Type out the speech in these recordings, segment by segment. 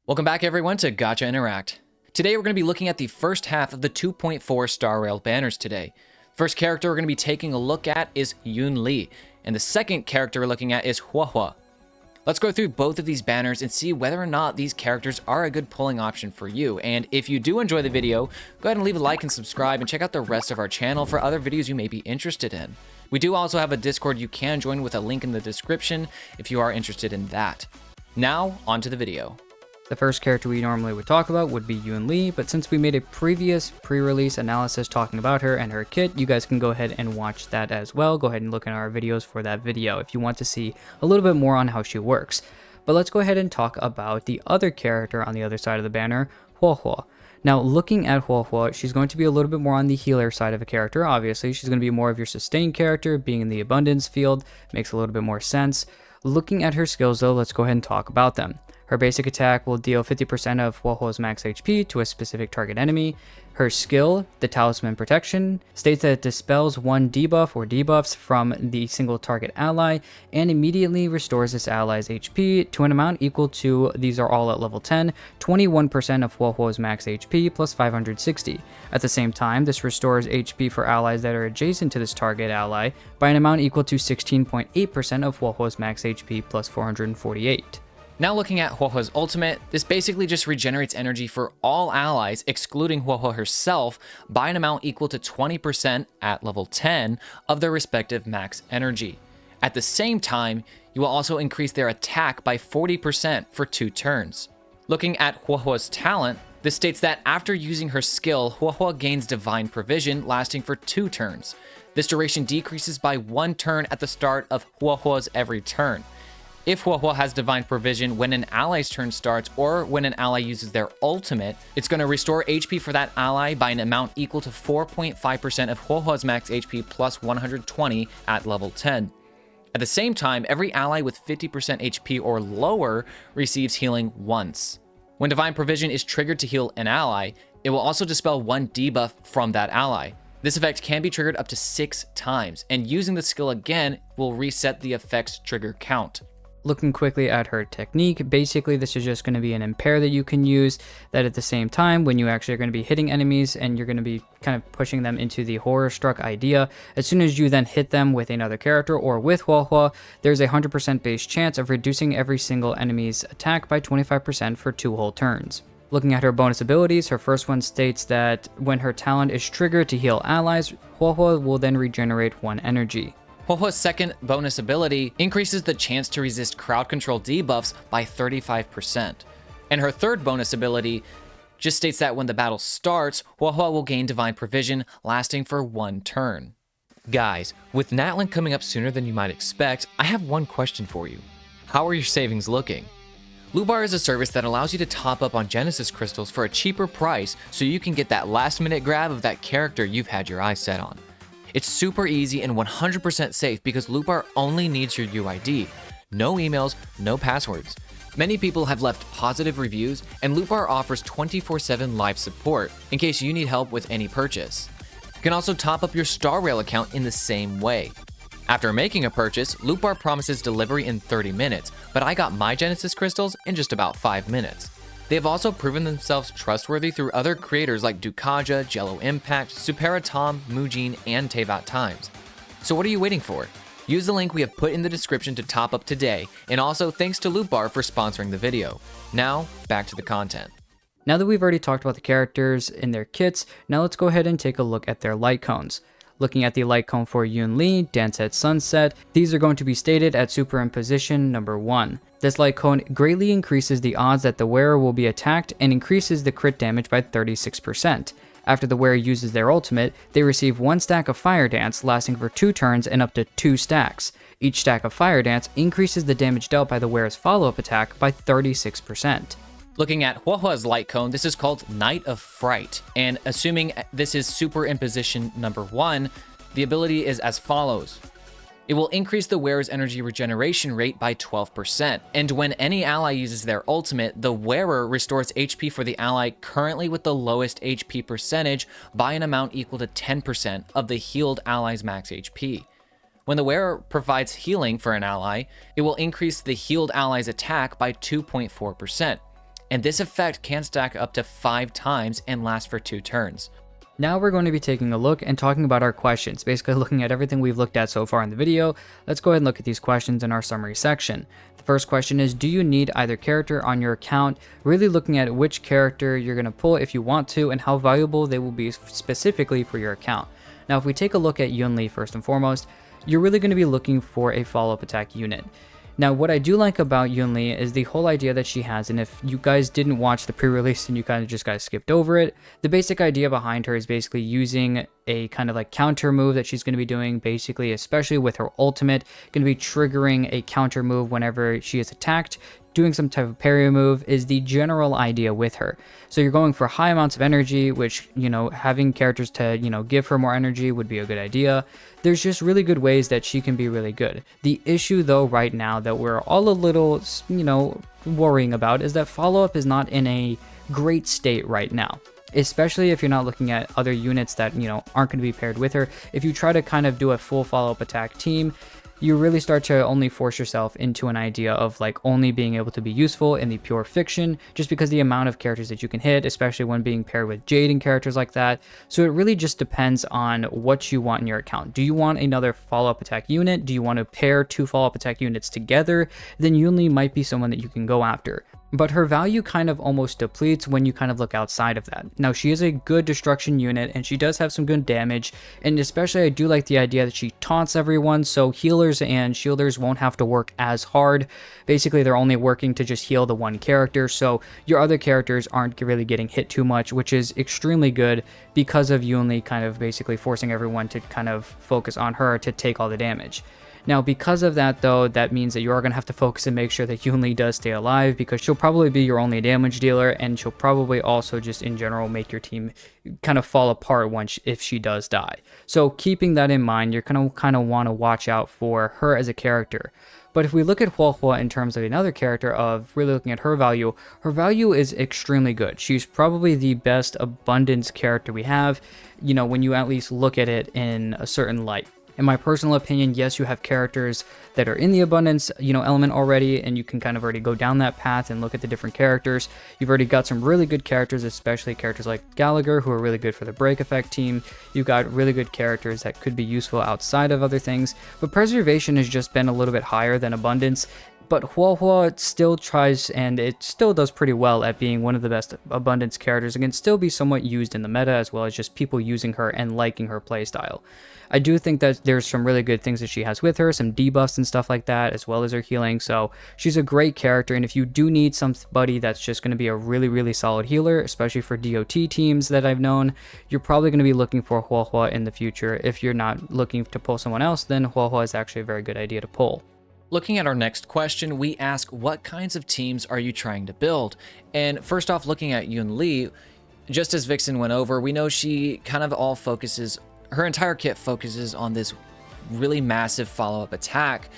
Welcome back everyone to Gacha Interact. Today we're going to be looking at the first half of the 2.4 Star Rail banners today. First character we're going to be taking a look at is Yunli, and the second character we're looking at is Huohuo. Let's go through both of these banners and see whether or not these characters are a good pulling option for you. And if you do enjoy the video, go ahead and leave a like and subscribe and check out the rest of our channel for other videos you may be interested in. We do also have a Discord you can join with a link in the description if you are interested in that. Now, on to the video. The first character we normally would talk about would be Yunli, but since we made a previous pre-release analysis talking about her and her kit, you guys can go ahead and watch that as well. Go ahead and look in our videos for that video if you want to see a little bit more on how she works. But let's go ahead and talk about the other character on the other side of the banner, Huohuo. Now, looking at Huohuo, she's going to be a little bit more on the healer side of a character. Obviously, she's going to be more of your sustain character. Being in the abundance field makes a little bit more sense. Looking at her skills though, let's go ahead and talk about them. Her basic attack will deal 50% of Huohuo's max HP to a specific target enemy. Her skill, the Talisman Protection, states that it dispels one debuff or debuffs from the single target ally and immediately restores this ally's HP to an amount equal to, these are all at level 10, 21% of Huohuo's max HP plus 560. At the same time, this restores HP for allies that are adjacent to this target ally by an amount equal to 16.8% of Huohuo's max HP plus 448. Now looking at Huohuo's ultimate, this basically just regenerates energy for all allies, excluding Huohuo herself, by an amount equal to 20% at level 10 of their respective max energy. At the same time, you will also increase their attack by 40% for 2 turns. Looking at Huohuo's talent, this states that after using her skill, Huohuo gains Divine Provision lasting for 2 turns. This duration decreases by 1 turn at the start of Huohuo's every turn. If Huohuo has Divine Provision when an ally's turn starts or when an ally uses their ultimate, it's going to restore HP for that ally by an amount equal to 4.5% of Huohuo's max HP plus 120 at level 10. At the same time, every ally with 50% HP or lower receives healing once. When Divine Provision is triggered to heal an ally, it will also dispel one debuff from that ally. This effect can be triggered up to 6 times, and using the skill again will reset the effect's trigger count. Looking quickly at her technique, basically this is just going to be an impair that you can use that at the same time when you actually are going to be hitting enemies and you're going to be kind of pushing them into the horror struck idea. As soon as you then hit them with another character or with Huohuo, there's a 100% base chance of reducing every single enemy's attack by 25% for 2 whole turns. Looking at her bonus abilities, her first one states that when her talent is triggered to heal allies, Huohuo will then regenerate 1 energy. Huohuo's second bonus ability increases the chance to resist crowd control debuffs by 35%. And her third bonus ability just states that when the battle starts, Huohuo will gain Divine Provision lasting for 1 turn. Guys, with Natlin coming up sooner than you might expect, I have one question for you. How are your savings looking? Lubar is a service that allows you to top up on Genesis crystals for a cheaper price so you can get that last minute grab of that character you've had your eyes set on. It's super easy and 100% safe because Lubar only needs your UID. No emails, no passwords. Many people have left positive reviews, and Lubar offers 24/7 live support in case you need help with any purchase. You can also top up your Star Rail account in the same way. After making a purchase, Lubar promises delivery in 30 minutes, but I got my Genesis crystals in just about 5 minutes. They have also proven themselves trustworthy through other creators like Dukaja, Jello Impact, Supera Tom, Mujin, and Tevat Times. So what are you waiting for? Use the link we have put in the description to top up today, and also thanks to Lubar for sponsoring the video. Now, back to the content. Now that we've already talked about the characters and their kits, now let's go ahead and take a look at their light cones. Looking at the light cone for Yunli, Dance at Sunset, these are going to be stated at superimposition number 1. This light cone greatly increases the odds that the wearer will be attacked and increases the crit damage by 36%. After the wearer uses their ultimate, they receive 1 stack of Fire Dance lasting for 2 turns and up to 2 stacks. Each stack of Fire Dance increases the damage dealt by the wearer's follow-up attack by 36%. Looking at Huohuo's light cone, this is called Night of Fright, and assuming this is superimposition number 1, the ability is as follows. It will increase the wearer's energy regeneration rate by 12%, and when any ally uses their ultimate, the wearer restores HP for the ally currently with the lowest HP percentage by an amount equal to 10% of the healed ally's max HP. When the wearer provides healing for an ally, it will increase the healed ally's attack by 2.4%. and this effect can stack up to 5 times and last for 2 turns. Now we're going to be taking a look and talking about our questions, basically looking at everything we've looked at so far in the video. Let's go ahead and look at these questions in our summary section. The first question is, do you need either character on your account? Really looking at which character you're going to pull if you want to and how valuable they will be specifically for your account. Now if we take a look at Yunli first and foremost, you're really going to be looking for a follow-up attack unit. Now, what I do like about Yunli is the whole idea that she has, and if you guys didn't watch the pre-release and you kind of just guys skipped over it, the basic idea behind her is basically using a kind of like counter move that she's going to be doing, basically, especially with her ultimate, going to be triggering a counter move whenever she is attacked. Doing some type of parry move is the general idea with her. So you're going for high amounts of energy, which, having characters to, give her more energy would be a good idea. There's just really good ways that she can be really good. The issue though right now that we're all a little, worrying about is that follow-up is not in a great state right now. Especially if you're not looking at other units that, aren't going to be paired with her. If you try to kind of do a full follow-up attack team, you really start to only force yourself into an idea of like only being able to be useful in the pure fiction, just because the amount of characters that you can hit, especially when being paired with Jade and characters like that. So it really just depends on what you want in your account. Do you want another follow-up attack unit? Do you want to pair 2 follow-up attack units together? Then Yunli might be someone that you can go after. But her value kind of almost depletes when you kind of look outside of that. Now, she is a good destruction unit, and she does have some good damage, and especially I do like the idea that she taunts everyone, so healers and shielders won't have to work as hard. Basically, they're only working to just heal the one character, so your other characters aren't really getting hit too much, which is extremely good because of Yunli kind of basically forcing everyone to kind of focus on her to take all the damage. Now, because of that, though, that means that you are going to have to focus and make sure that Yunli does stay alive, because she'll probably be your only damage dealer, and she'll probably also just in general make your team kind of fall apart if she does die. So keeping that in mind, you're going to kind of want to watch out for her as a character. But if we look at Huohuo in terms of another character, of really looking at her value is extremely good. She's probably the best abundance character we have, when you at least look at it in a certain light. In my personal opinion, yes, you have characters that are in the abundance, element already, and you can kind of already go down that path and look at the different characters. You've already got some really good characters, especially characters like Gallagher, who are really good for the break effect team. You've got really good characters that could be useful outside of other things, but preservation has just been a little bit higher than abundance. But Huohuo still tries, and it still does pretty well at being one of the best abundance characters and can still be somewhat used in the meta, as well as just people using her and liking her playstyle. I do think that there's some really good things that she has with her, some debuffs and stuff like that, as well as her healing, so she's a great character. And if you do need somebody that's just going to be a really, really solid healer, especially for DOT teams that I've known, you're probably going to be looking for Huohuo in the future. If you're not looking to pull someone else, then Huohuo is actually a very good idea to pull. Looking at our next question, we ask, what kinds of teams are you trying to build? And first off, looking at Yunli, just as Vixen went over, we know she kind of her entire kit focuses on this really massive follow-up attack.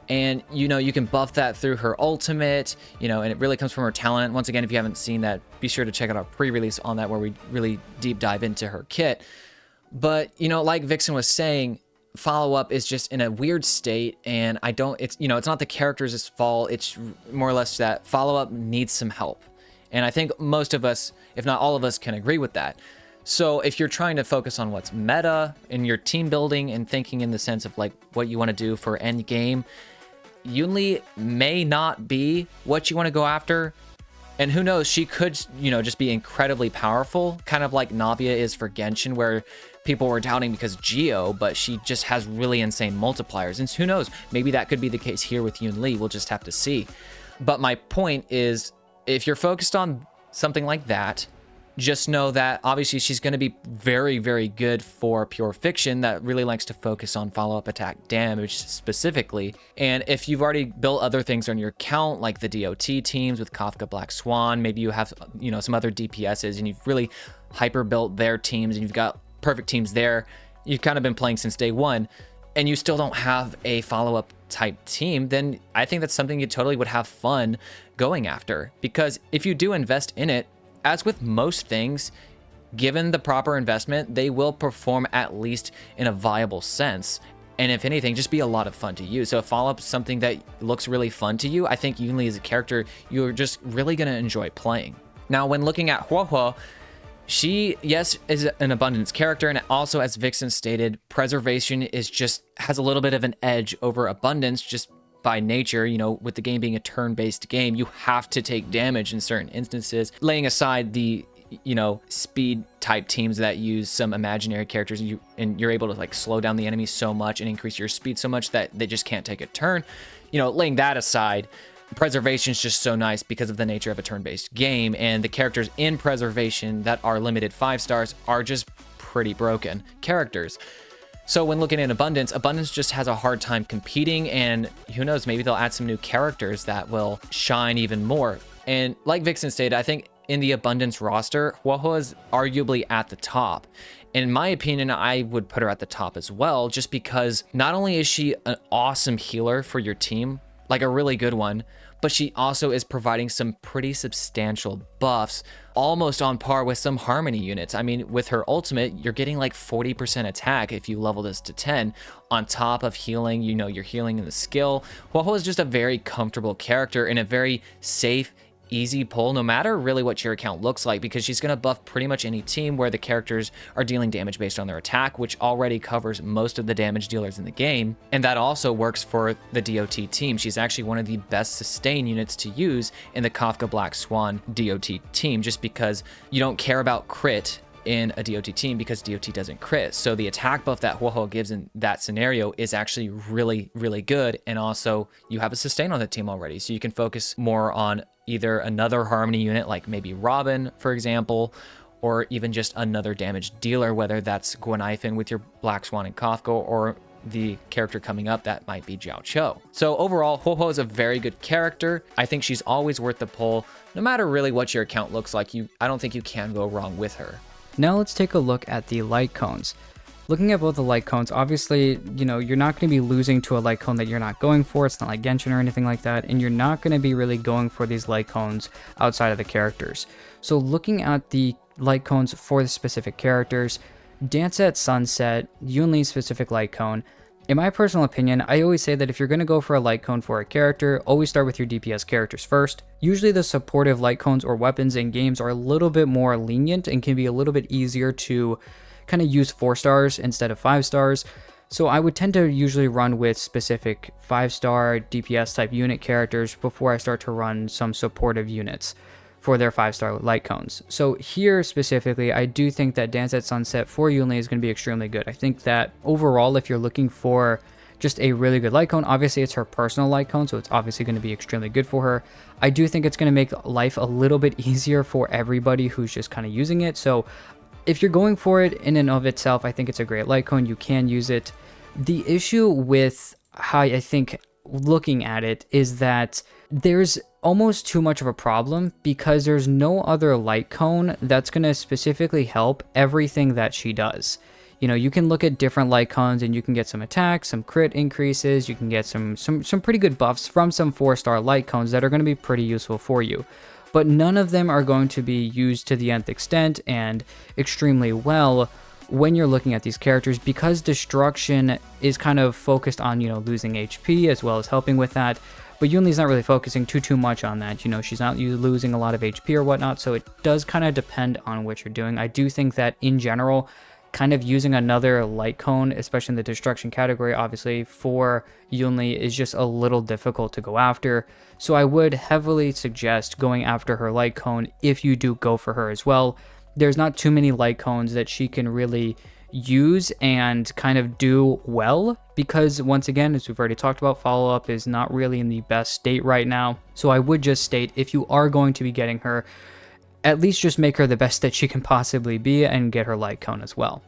And, you can buff that through her ultimate, and it really comes from her talent. Once again, if you haven't seen that, be sure to check out our pre-release on that, where we really deep dive into her kit. But, like Vixen was saying, follow-up is just in a weird state, and it's not the character's fault. It's more or less that follow-up needs some help. And I think most of us, if not all of us, can agree with that. So if you're trying to focus on what's meta in your team building and thinking in the sense of like what you want to do for end game, Yunli may not be what you want to go after. And who knows, she could, just be incredibly powerful, kind of like Navia is for Genshin, where people were doubting because Geo, but she just has really insane multipliers. And who knows, maybe that could be the case here with Yunli. We'll just have to see. But my point is, if you're focused on something like that, just know that obviously she's going to be very, very good for pure fiction that really likes to focus on follow-up attack damage specifically. And if you've already built other things on your account, like the DOT teams with Kafka Black Swan, maybe you have, some other DPSs and you've really hyper built their teams and you've got perfect teams there. You've kind of been playing since day one and you still don't have a follow-up type team, then I think that's something you totally would have fun going after. Because if you do invest in it, as with most things, given the proper investment, they will perform at least in a viable sense. and if anything, just be a lot of fun to use. So if follow-up is something that looks really fun to you, I think Yunli is a character you're just really going to enjoy playing. Now, when looking at Huohuo, she, yes, is an abundance character, and also, as Vixen stated, preservation has a little bit of an edge over abundance just by nature. You know, with the game being a turn-based game, you have to take damage in certain instances, laying aside the, you know, speed type teams that use some imaginary characters, and you're able to like slow down the enemy so much and increase your speed so much that they just can't take a turn. You know, laying that aside, preservation is just so nice because of the nature of a turn-based game, and the characters in preservation that are limited 5 stars are just pretty broken characters. So when looking at abundance just has a hard time competing, and who knows, maybe they'll add some new characters that will shine even more. And like Vixen stated, I think in the abundance roster, Huohuo is arguably at the top. In my opinion, I would put her at the top as well, just because not only is she an awesome healer for your team, like a really good one, but she also is providing some pretty substantial buffs, almost on par with some Harmony units. I mean, with her ultimate, you're getting like 40% attack if you level this to 10, on top of healing. You know, you're healing in the skill. Huohuo is just a very comfortable character and a very safe, easy pull, no matter really what your account looks like, because she's going to buff pretty much any team where the characters are dealing damage based on their attack, which already covers most of the damage dealers in the game. And that also works for the DOT team. She's actually one of the best sustain units to use in the Kafka Black Swan DOT team, just because you don't care about crit in a DOT team because DOT doesn't crit. So the attack buff that Huohuo gives in that scenario is actually really, really good. And also you have a sustain on the team already, so you can focus more on either another Harmony unit, like maybe Robin, for example, or even just another damage dealer, whether that's Gwenaifen with your Black Swan and Kafka, or the character coming up that might be Jiao Cho. So overall, Huohuo is a very good character. I think she's always worth the pull, no matter really what your account looks like. I don't think you can go wrong with her. Now let's take a look at the light cones. Looking at both the light cones, obviously, you know, you're not going to be losing to a light cone that you're not going for. It's not like Genshin or anything like that, and you're not going to be really going for these light cones outside of the characters. So looking at the light cones for the specific characters, Dance at Sunset, Yunli's specific light cone, in my personal opinion, I always say that if you're going to go for a light cone for a character, always start with your DPS characters first. Usually the supportive light cones or weapons in games are a little bit more lenient and can be a little bit easier to kind of use 4 stars instead of 5 stars. So I would tend to usually run with specific 5-star DPS type unit characters before I start to run some supportive units for their 5-star light cones. So here specifically, I do think that Dance at Sunset for Yunli is going to be extremely good. I think that overall, if you're looking for just a really good light cone, obviously it's her personal light cone, so it's obviously going to be extremely good for her. I do think it's going to make life a little bit easier for everybody who's just kind of using it. So if you're going for it in and of itself, I think it's a great light cone. You can use it. The issue with how I think looking at it is that there's almost too much of a problem because there's no other light cone that's going to specifically help everything that she does. You know, you can look at different light cones and you can get some attacks, some crit increases, you can get some pretty good buffs from some 4-star light cones that are going to be pretty useful for you. But none of them are going to be used to the nth extent and extremely well when you're looking at these characters, because destruction is kind of focused on, you know, losing HP as well as helping with that. But Yunli's not really focusing too much on that. You know, she's not losing a lot of HP or whatnot, so it does kind of depend on what you're doing. I do think that in general, kind of using another light cone, especially in the destruction category, obviously for Yunli, is just a little difficult to go after. So I would heavily suggest going after her light cone if you do go for her as well. There's not too many light cones that she can really use and kind of do well, because once again, as we've already talked about, follow-up is not really in the best state right now. So I would just state, if you are going to be getting her, at least just make her the best that she can possibly be and get her light cone as well.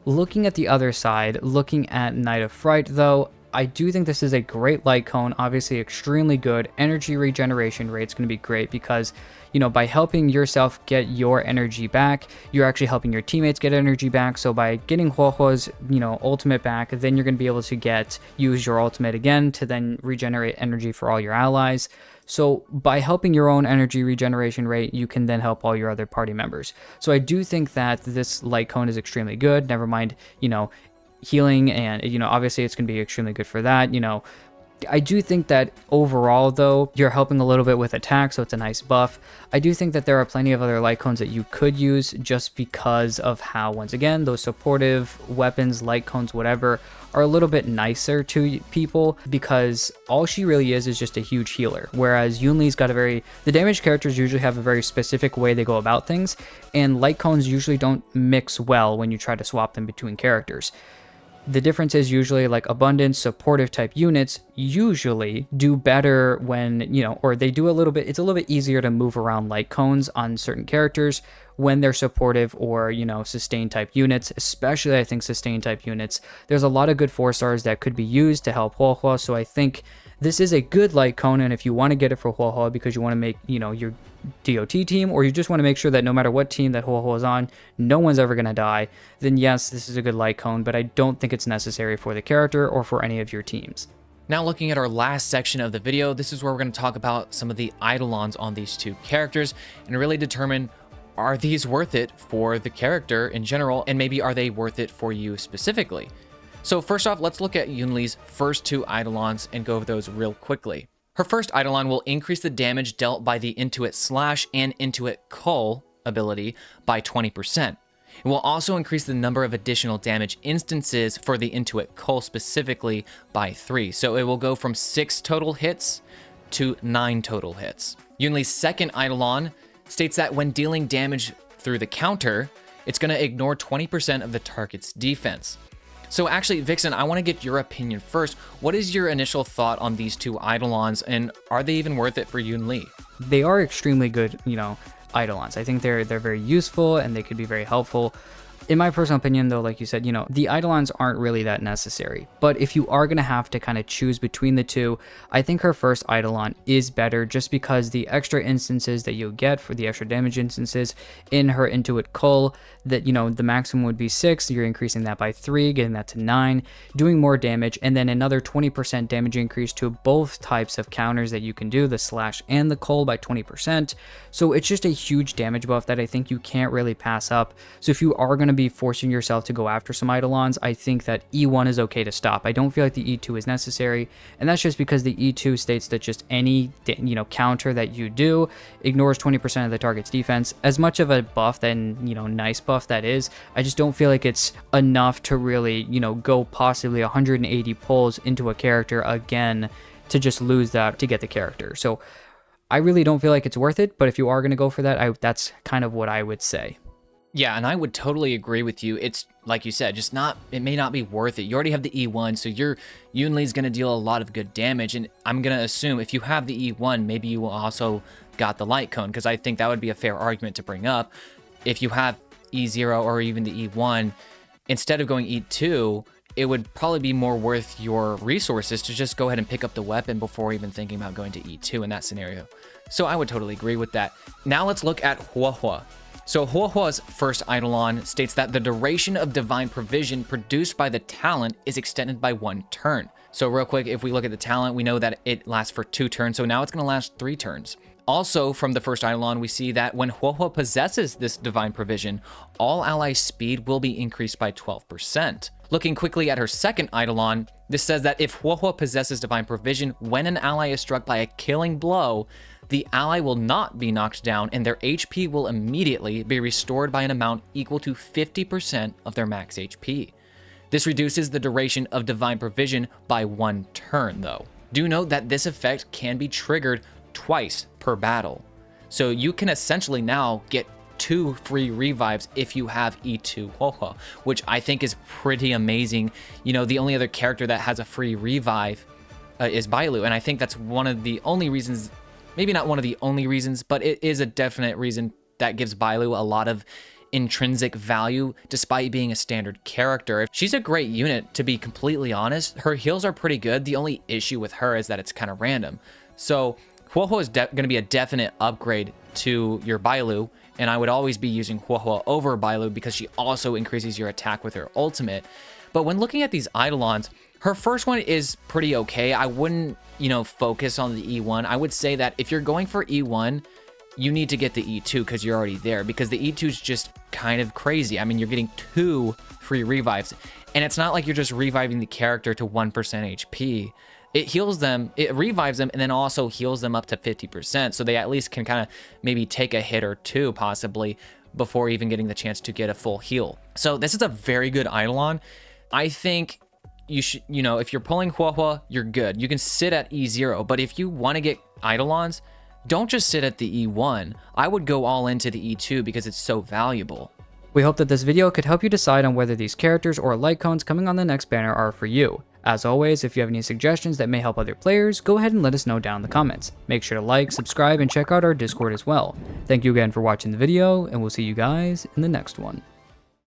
Looking at the other side, looking at Knight of Fright though, I do think this is a great light cone, obviously extremely good. Energy regeneration rate is going to be great because, you know, by helping yourself get your energy back, you're actually helping your teammates get energy back. So by getting Huohuo's, you know, ultimate back, then you're going to be able to use your ultimate again to then regenerate energy for all your allies. So by helping your own energy regeneration rate, you can then help all your other party members. So I do think that this light cone is extremely good. Never mind, you know, healing, and obviously it's going to be extremely good for that. I do think that overall, though, you're helping a little bit with attack, so it's a nice buff. I do think that there are plenty of other Lightcones that you could use just because of how, once again, those supportive weapons, Lightcones, whatever, are a little bit nicer to people, because all she really is just a huge healer. Whereas Yunli's got the damaged characters usually have a very specific way they go about things, and Lightcones usually don't mix well when you try to swap them between characters. The difference is usually like abundance, supportive type units usually do better when, or they do it's a little bit easier to move around Lightcones on certain characters when they're supportive or, sustain type units, especially I think sustain type units. There's a lot of good 4-stars that could be used to help Huohuo, so I think this is a good Lightcone, and if you want to get it for Huohuo because you want to make, your DOT team, or you just want to make sure that no matter what team that Huohuo is on, no one's ever going to die, then yes, this is a good Lightcone, but I don't think it's necessary for the character or for any of your teams. Now looking at our last section of the video, this is where we're going to talk about some of the Eidolons on these two characters and really determine, are these worth it for the character in general, and maybe are they worth it for you specifically? So first off, let's look at Yunli's first two Eidolons and go over those real quickly. Her first Eidolon will increase the damage dealt by the Intuit Slash and Intuit Cull ability by 20%. It will also increase the number of additional damage instances for the Intuit Cull specifically by 3. So it will go from 6 total hits to 9 total hits. Yunli's second Eidolon states that when dealing damage through the counter, it's going to ignore 20% of the target's defense. So actually, Vixen, I want to get your opinion first. What is your initial thought on these two Eidolons, and are they even worth it for Yunli? They are extremely good, Eidolons. I think they're very useful and they could be very helpful. In my personal opinion, though, like you said, the Eidolons aren't really that necessary. But if you are going to have to kind of choose between the two, I think her first Eidolon is better just because the extra instances that you'll get for the extra damage instances in her Intuit Cull, that, the maximum would be 6, you're increasing that by 3, getting that to 9, doing more damage, and then another 20% damage increase to both types of counters that you can do, the Slash and the Cull, by 20%. So it's just a huge damage buff that I think you can't really pass up. So if you are going to be forcing yourself to go after some Eidolons, I think that E1 is okay to stop. I don't feel like the E2 is necessary, and that's just because the E2 states that just any counter that you do ignores 20% of the target's defense. As much of a buff and nice buff that is, I just don't feel like it's enough to really go possibly 180 pulls into a character again to just lose that to get the character. So I really don't feel like it's worth it, but if you are going to go for that, that's kind of what I would say. Yeah, and I would totally agree with you. It's like you said, it may not be worth it. You already have the E1, so your Yunli's going to deal a lot of good damage, and I'm going to assume if you have the E1, maybe you will also got the Lightcone, because I think that would be a fair argument to bring up. If you have E0 or even the E1, instead of going E2, it would probably be more worth your resources to just go ahead and pick up the weapon before even thinking about going to E2 in that scenario. So I would totally agree with that. Now let's look at Huohuo. So Huohuo's first Eidolon states that the duration of Divine Provision produced by the talent is extended by 1 turn. So real quick, if we look at the talent, we know that it lasts for 2 turns, so now it's going to last 3 turns. Also, from the first Eidolon, we see that when Huohuo possesses this Divine Provision, all ally speed will be increased by 12%. Looking quickly at her second Eidolon, this says that if Huohuo possesses Divine Provision, when an ally is struck by a killing blow, the ally will not be knocked down and their HP will immediately be restored by an amount equal to 50% of their max HP. This reduces the duration of Divine Provision by 1 turn, though. Do note that this effect can be triggered twice per battle. So you can essentially now get 2 free revives if you have E2 Huohuo, which I think is pretty amazing. The only other character that has a free revive is Bailu, and I think that's one of the only reasons, maybe not one of the only reasons, but it is a definite reason that gives Bailu a lot of intrinsic value despite being a standard character. She's a great unit, to be completely honest. Her heals are pretty good. The only issue with her is that it's kind of random. So Huohuo is going to be a definite upgrade to your Bailu, and I would always be using Huohuo over Bailu because she also increases your attack with her ultimate. But when looking at these Eidolons, her first one is pretty okay. I wouldn't, focus on the E1. I would say that if you're going for E1, you need to get the E2 because you're already there, because the E2 is just kind of crazy. I mean, you're getting 2 free revives, and it's not like you're just reviving the character to 1% HP. It heals them, it revives them, and then also heals them up to 50%, so they at least can kind of maybe take a hit or 2 possibly before even getting the chance to get a full heal. So this is a very good Eidolon. I think you should, you know, if you're pulling Huohuo, you're good. You can sit at E0, but if you want to get Eidolons, don't just sit at the E1. I would go all into the E2 because it's so valuable. We hope that this video could help you decide on whether these characters or Lightcones coming on the next banner are for you. As always, if you have any suggestions that may help other players, go ahead and let us know down in the comments. Make sure to like, subscribe, and check out our Discord as well. Thank you again for watching the video, and we'll see you guys in the next one.